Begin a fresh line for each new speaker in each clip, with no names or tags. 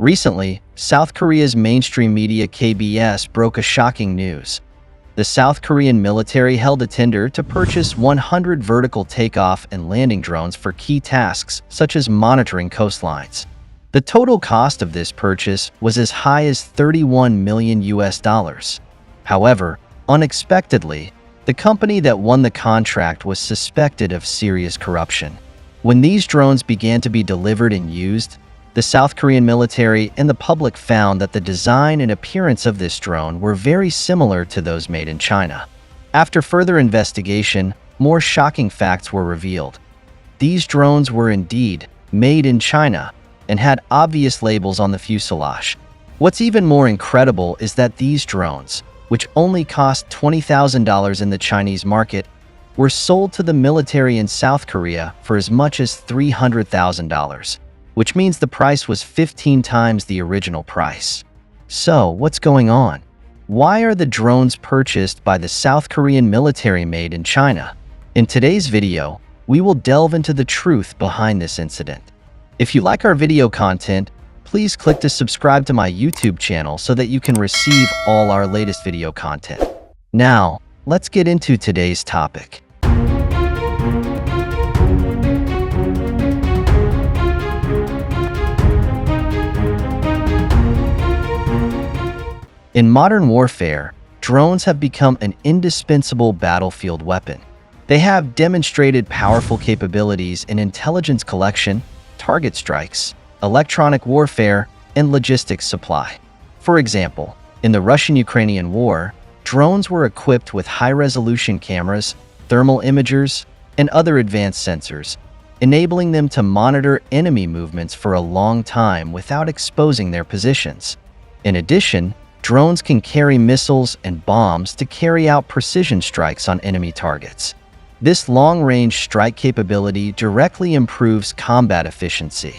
Recently, South Korea's mainstream media KBS broke a shocking news. The South Korean military held a tender to purchase 100 vertical takeoff and landing drones for key tasks such as monitoring coastlines. The total cost of this purchase was as high as $31 million. However, unexpectedly, the company that won the contract was suspected of serious corruption. When these drones began to be delivered and used, the South Korean military and the public found that the design and appearance of this drone were very similar to those made in China. After further investigation, more shocking facts were revealed. These drones were indeed made in China and had obvious labels on the fuselage. What's even more incredible is that these drones, which only cost $20,000 in the Chinese market, were sold to the military in South Korea for as much as $300,000. Which means the price was 15 times the original price. So, what's going on? Why are the drones purchased by the South Korean military made in China? In today's video, we will delve into the truth behind this incident. If you like our video content, please click to subscribe to my YouTube channel so that you can receive all our latest video content. Now, let's get into today's topic. In modern warfare, drones have become an indispensable battlefield weapon. They have demonstrated powerful capabilities in intelligence collection, target strikes, electronic warfare, and logistics supply. For example, in the Russian-Ukrainian war, drones were equipped with high-resolution cameras, thermal imagers, and other advanced sensors, enabling them to monitor enemy movements for a long time without exposing their positions. In addition, drones can carry missiles and bombs to carry out precision strikes on enemy targets. This long-range strike capability directly improves combat efficiency.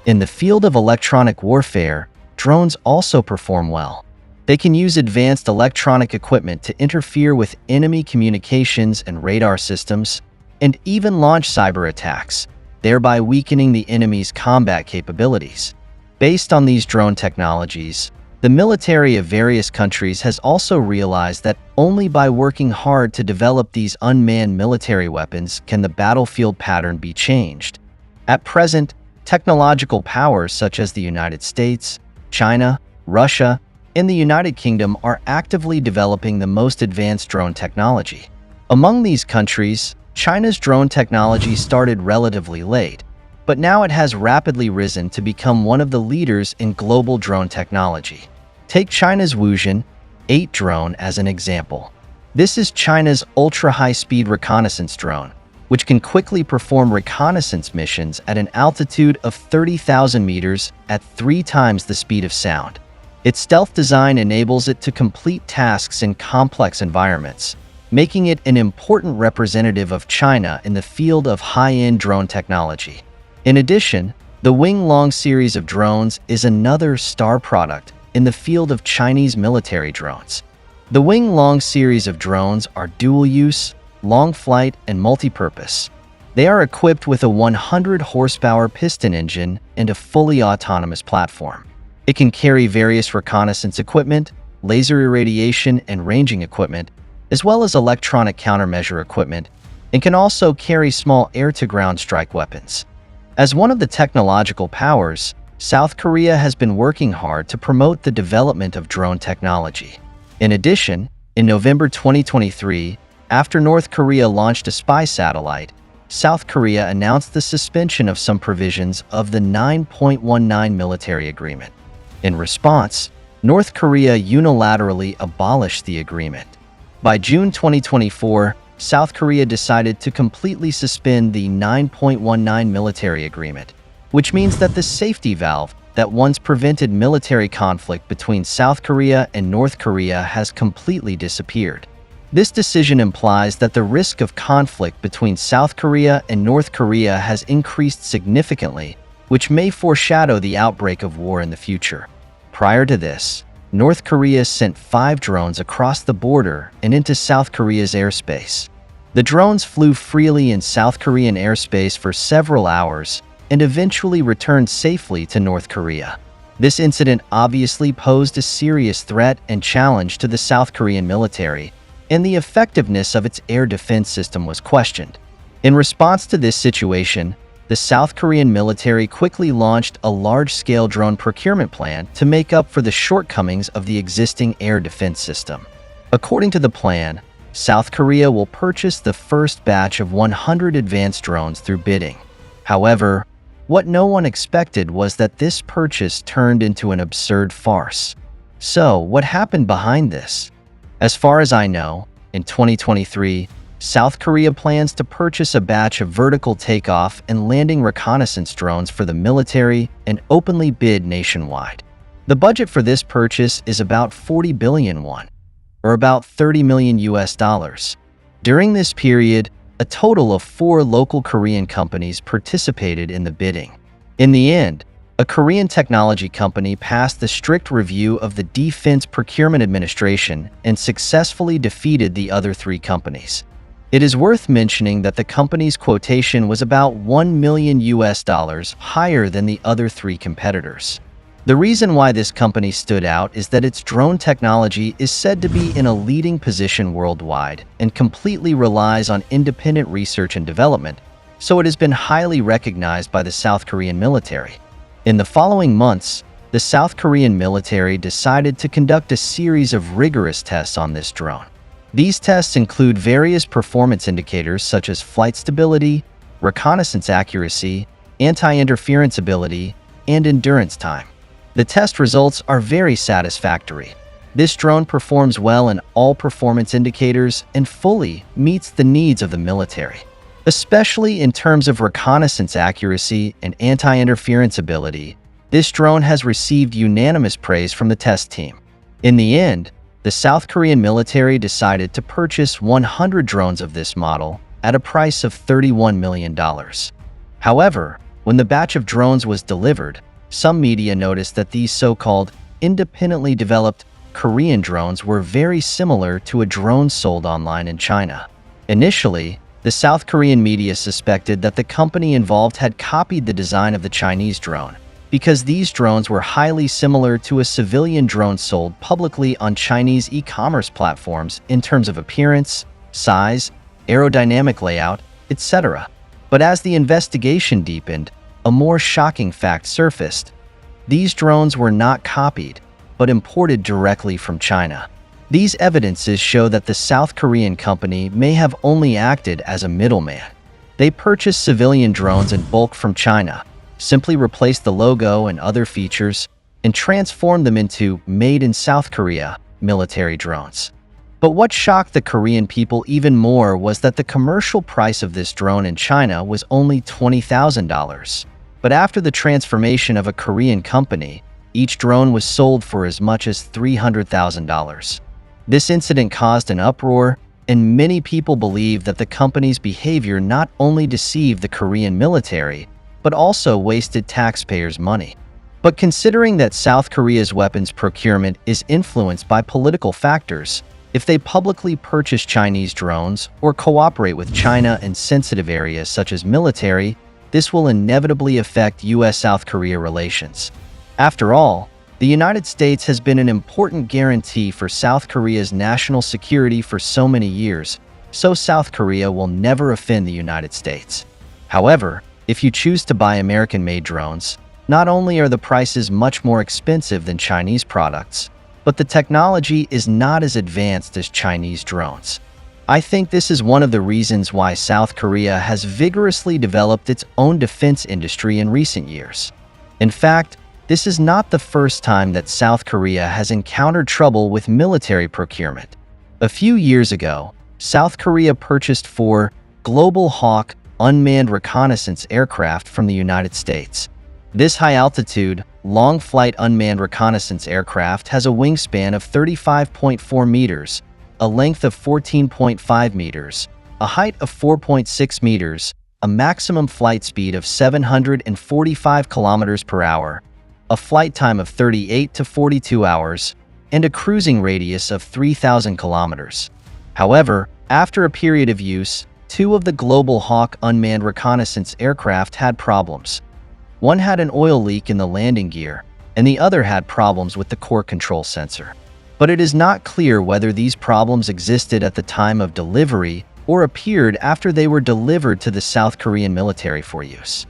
In the field of electronic warfare, drones also perform well. They can use advanced electronic equipment to interfere with enemy communications and radar systems, and even launch cyber attacks, thereby weakening the enemy's combat capabilities. Based on these drone technologies, the military of various countries has also realized that only by working hard to develop these unmanned military weapons can the battlefield pattern be changed. At present, technological powers such as the United States, China, Russia, and the United Kingdom are actively developing the most advanced drone technology. Among these countries, China's drone technology started relatively late, but now it has rapidly risen to become one of the leaders in global drone technology. Take China's Wuzhen 8 drone as an example. This is China's ultra-high-speed reconnaissance drone, which can quickly perform reconnaissance missions at an altitude of 30,000 meters at 3 times the speed of sound. Its stealth design enables it to complete tasks in complex environments, making it an important representative of China in the field of high-end drone technology. In addition, the Wing Long series of drones is another star product in the field of Chinese military drones. The Wing Long series of drones are dual-use, long-flight, and multi-purpose. They are equipped with a 100-horsepower piston engine and a fully autonomous platform. It can carry various reconnaissance equipment, laser irradiation and ranging equipment, as well as electronic countermeasure equipment, and can also carry small air-to-ground strike weapons. As one of the technological powers, South Korea has been working hard to promote the development of drone technology. In addition, in November 2023, after North Korea launched a spy satellite, South Korea announced the suspension of some provisions of the 9.19 military agreement. In response, North Korea unilaterally abolished the agreement. By June 2024, South Korea decided to completely suspend the 9.19 military agreement, which means that the safety valve that once prevented military conflict between South Korea and North Korea has completely disappeared. This decision implies that the risk of conflict between South Korea and North Korea has increased significantly, which may foreshadow the outbreak of war in the future. Prior to this, North Korea sent 5 drones across the border and into South Korea's airspace. The drones flew freely in South Korean airspace for several hours and eventually returned safely to North Korea. This incident obviously posed a serious threat and challenge to the South Korean military, and the effectiveness of its air defense system was questioned. In response to this situation, the South Korean military quickly launched a large-scale drone procurement plan to make up for the shortcomings of the existing air defense system. According to the plan, South Korea will purchase the first batch of 100 advanced drones through bidding. However, what no one expected was that this purchase turned into an absurd farce. So, what happened behind this? As far as I know, in 2023, South Korea plans to purchase a batch of vertical takeoff and landing reconnaissance drones for the military and openly bid nationwide. The budget for this purchase is about 40 billion won, or about $30 million US. During this period, a total of 4 local Korean companies participated in the bidding. In the end, a Korean technology company passed the strict review of the Defense Procurement Administration and successfully defeated the other 3 companies. It is worth mentioning that the company's quotation was about $1 million US higher than the other 3 competitors. The reason why this company stood out is that its drone technology is said to be in a leading position worldwide and completely relies on independent research and development, so it has been highly recognized by the South Korean military. In the following months, the South Korean military decided to conduct a series of rigorous tests on this drone. These tests include various performance indicators such as flight stability, reconnaissance accuracy, anti-interference ability, and endurance time. The test results are very satisfactory. This drone performs well in all performance indicators and fully meets the needs of the military. Especially in terms of reconnaissance accuracy and anti-interference ability, this drone has received unanimous praise from the test team. In the end, the South Korean military decided to purchase 100 drones of this model at a price of $31 million. However, when the batch of drones was delivered, some media noticed that these so-called independently developed Korean drones were very similar to a drone sold online in China. Initially, the South Korean media suspected that the company involved had copied the design of the Chinese drone, because these drones were highly similar to a civilian drone sold publicly on Chinese e-commerce platforms in terms of appearance, size, aerodynamic layout, etc. But as the investigation deepened, a more shocking fact surfaced. These drones were not copied, but imported directly from China. These evidences show that the South Korean company may have only acted as a middleman. They purchased civilian drones in bulk from China, simply replaced the logo and other features, and transformed them into Made in South Korea military drones. But what shocked the Korean people even more was that the commercial price of this drone in China was only $20,000. But after the transformation of a Korean company, each drone was sold for as much as $300,000. This incident caused an uproar, and many people believe that the company's behavior not only deceived the Korean military, but also wasted taxpayers' money. But considering that South Korea's weapons procurement is influenced by political factors, if they publicly purchase Chinese drones or cooperate with China in sensitive areas such as military, this will inevitably affect U.S.-South Korea relations. After all, the United States has been an important guarantee for South Korea's national security for so many years, so South Korea will never offend the United States. However, if you choose to buy American-made drones, not only are the prices much more expensive than Chinese products, but the technology is not as advanced as Chinese drones. I think this is one of the reasons why South Korea has vigorously developed its own defense industry in recent years. In fact, this is not the first time that South Korea has encountered trouble with military procurement. A few years ago, South Korea purchased 4 Global Hawk unmanned reconnaissance aircraft from the United States. This high-altitude, long-flight unmanned reconnaissance aircraft has a wingspan of 35.4 meters, a length of 14.5 meters, a height of 4.6 meters, a maximum flight speed of 745 kilometers per hour, a flight time of 38 to 42 hours, and a cruising radius of 3,000 kilometers. However, after a period of use, 2 of the Global Hawk unmanned reconnaissance aircraft had problems. One had an oil leak in the landing gear, and the other had problems with the core control sensor. But it is not clear whether these problems existed at the time of delivery or appeared after they were delivered to the South Korean military for use.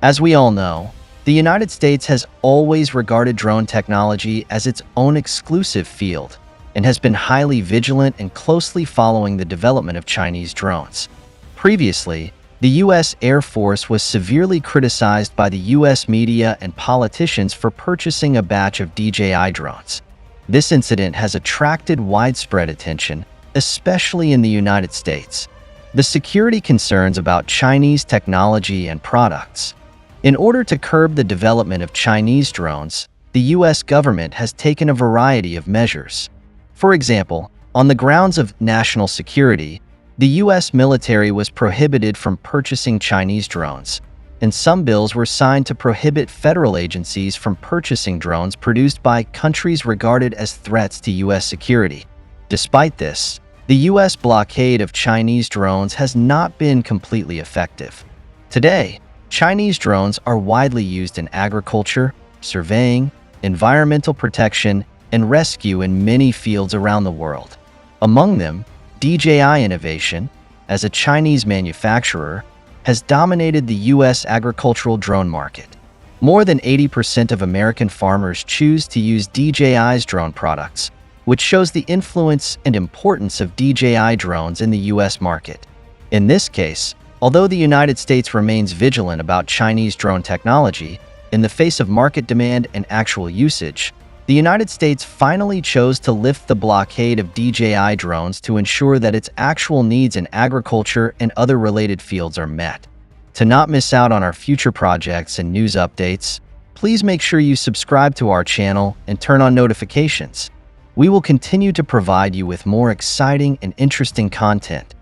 As we all know, the United States has always regarded drone technology as its own exclusive field and has been highly vigilant and closely following the development of Chinese drones. Previously, the U.S. Air Force was severely criticized by the U.S. media and politicians for purchasing a batch of DJI drones. This incident has attracted widespread attention, especially in the United States. The security concerns about Chinese technology and products. In order to curb the development of Chinese drones, the U.S. government has taken a variety of measures. For example, on the grounds of national security, the U.S. military was prohibited from purchasing Chinese drones, and some bills were signed to prohibit federal agencies from purchasing drones produced by countries regarded as threats to U.S. security. Despite this, the U.S. blockade of Chinese drones has not been completely effective. Today, Chinese drones are widely used in agriculture, surveying, environmental protection, and rescue in many fields around the world. Among them, DJI Innovation, as a Chinese manufacturer, has dominated the U.S. agricultural drone market. More than 80% of American farmers choose to use DJI's drone products, which shows the influence and importance of DJI drones in the U.S. market. In this case, although the United States remains vigilant about Chinese drone technology, in the face of market demand and actual usage, the United States finally chose to lift the blockade of DJI drones to ensure that its actual needs in agriculture and other related fields are met. To not miss out on our future projects and news updates, please make sure you subscribe to our channel and turn on notifications. We will continue to provide you with more exciting and interesting content.